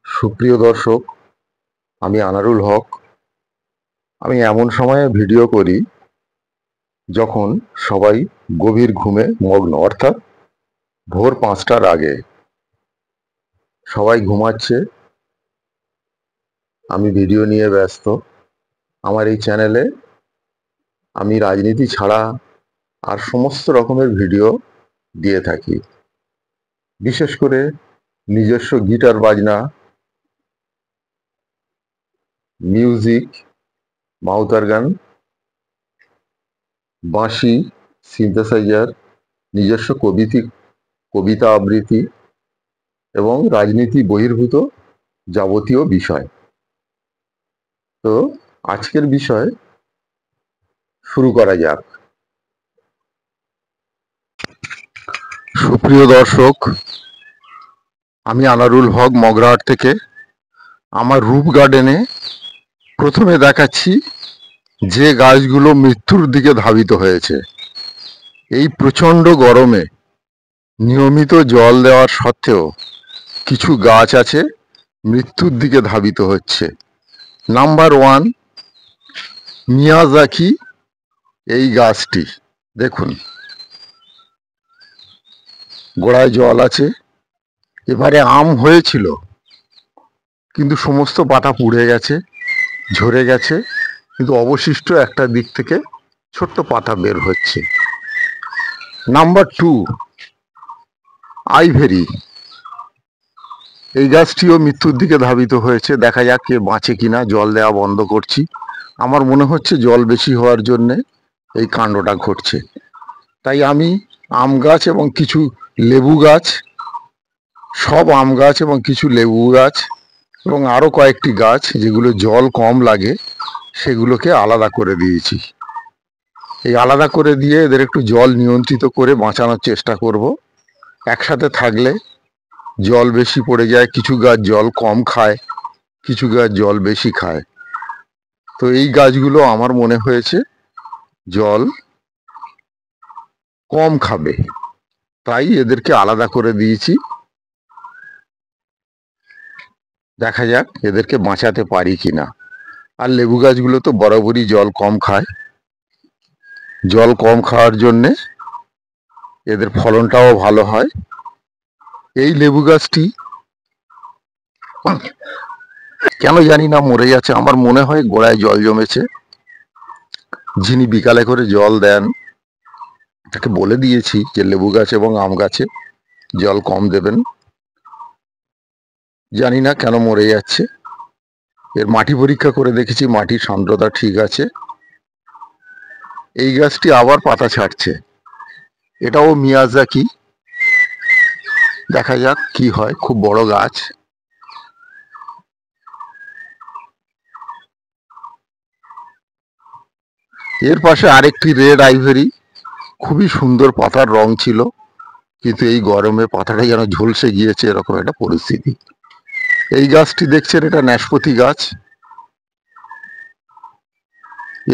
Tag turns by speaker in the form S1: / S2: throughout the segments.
S1: সুপ্রিয় দর্শক, আমি আনারুল হক। আমি এমন সময়ে ভিডিও করি যখন সবাই গভীর ঘুমে মগ্ন, অর্থাৎ ভোর 5টার আগে। সবাই ঘুমাচ্ছে, আমি ভিডিও নিয়ে ব্যস্ত। আমার এই চ্যানেলে আমি রাজনীতি ছাড়া আর সমস্ত রকমের ভিডিও দিয়ে থাকি। বিশেষ করে নিজস্ব গিটার বাজনা, মিউজিক, মাউথ অর্গান, বাঁশি, সিনথেসাইজার, নিজস্ব কবিতা আবৃত্তি এবং রাজনীতি বহির্ভূত যাবতীয় বিষয়। তো আজকের বিষয় শুরু করা যাক। সুপ্রিয় দর্শক, আমি আনারুল হক মগরাহাট থেকে। আমার রূপ গার্ডেনে প্রথমে দেখাচ্ছি যে গাছগুলো মৃত্যুর দিকে ধাবিত হয়েছে। এই প্রচণ্ড গরমে নিয়মিত জল দেওয়ার সত্ত্বেও কিছু গাছ আছে মৃত্যুর দিকে ধাবিত হচ্ছে। Number 1, Miyazaki. এই গাছটি দেখুন, গোড়ায় জল আছে। এবারে আম হয়েছিল, কিন্তু সমস্ত পাতা পুড়ে গেছে, ঝরে গেছে, কিন্তু অবশিষ্ট একটা দিক থেকে ছোট্ট পাতা বের হচ্ছে। Number 2, Ivory. এই গাছটিও মৃত্যুর দিকে ধাবিত হয়েছে। দেখা যাক কে বাঁচে কিনা। জল দেওয়া বন্ধ করছি। আমার মনে হচ্ছে জল বেশি হওয়ার জন্যে এই কাণ্ডটা ঘটছে। তাই আমি আম গাছ এবং কিছু লেবু গাছ, সব আম গাছ এবং কিছু লেবু গাছ এবং আরও কয়েকটি গাছ যেগুলো জল কম লাগে সেগুলোকে আলাদা করে দিয়েছি। এই আলাদা করে দিয়ে এদের একটু জল নিয়ন্ত্রিত করে বাঁচানোর চেষ্টা করব। একসাথে থাকলে জল বেশি পড়ে যায়, কিছু গাছ জল কম খায়, কিছু গাছ জল বেশি খায়। তো এই গাছগুলো আমার মনে হয়েছে জল কম খাবে, তাই এদেরকে আলাদা করে দিয়েছি। দেখা যাক এদেরকে বাঁচাতে পারি কিনা। আর লেবু গাছগুলো তো বরাবরই জল কম খায়। জল কম খাওয়ার জন্যে এদের ফলনটাও ভালো হয়। এই লেবু গাছটি কেন জানি না মরে যাচ্ছে। আমার মনে হয় গোড়ায় জল জমেছে। যিনি বিকালে করে জল দেন তাকে বলে দিয়েছি যে লেবু গাছ এবং আম গাছে জল কম দেবেন। জানি না কেন মরে যাচ্ছে। এর মাটি পরীক্ষা করে দেখেছি, মাটির সান্দ্রতা ঠিক আছে। এই গাছটি আবার পাতা ছাড়ছে। এটাও মিয়াজাকি। দেখা যাক কি হয়। খুব বড় গাছ। এর পাশে আরেকটি রেড আইভেরি। খুবই সুন্দর পাতার রং ছিল, কিন্তু এই গরমে পাতাটা যেন ঝলসে গিয়েছে, এরকম একটা পরিস্থিতি। এই গাছটি দেখছেন, এটা নাশপাতি গাছ।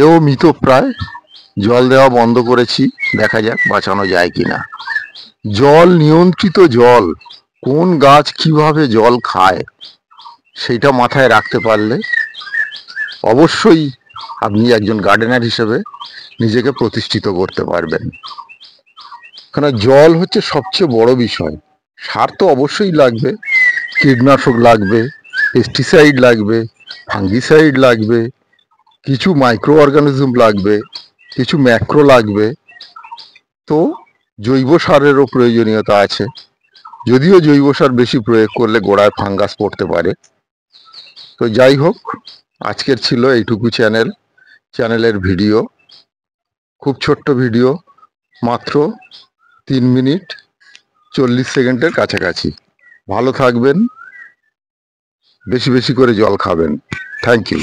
S1: এও মৃত প্রায়। জল দেওয়া বন্ধ করেছি, দেখা যাক বাঁচানো যায় কিনা। জল নিয়ন্ত্রিত জল, কোন গাছ কিভাবে জল খায় সেটা মাথায় রাখতে পারলে অবশ্যই আপনি একজন গার্ডেনার হিসেবে নিজেকে প্রতিষ্ঠিত করতে পারবেন। কারণ জল হচ্ছে সবচেয়ে বড় বিষয়। সার তো অবশ্যই লাগবে, কীটনাশক লাগবে, পেস্টিসাইড লাগবে, ফাঙ্গিসাইড লাগবে, কিছু মাইক্রো অর্গানিজম লাগবে, কিছু ম্যাক্রো লাগবে। তো জৈব সারেরও প্রয়োজনীয়তা আছে। যদিও জৈব সার বেশি প্রয়োগ করলে গোড়ায় ফাঙ্গাস পড়তে পারে। তো যাই হোক, আজকের ছিল এইটুকু চ্যানেলের ভিডিও। খুব ছোট্ট ভিডিও, মাত্র 3 মিনিট 40 সেকেন্ডের কাছাকাছি। ভালো থাকবেন, বেশি বেশি করে জল খাবেন। Thank you.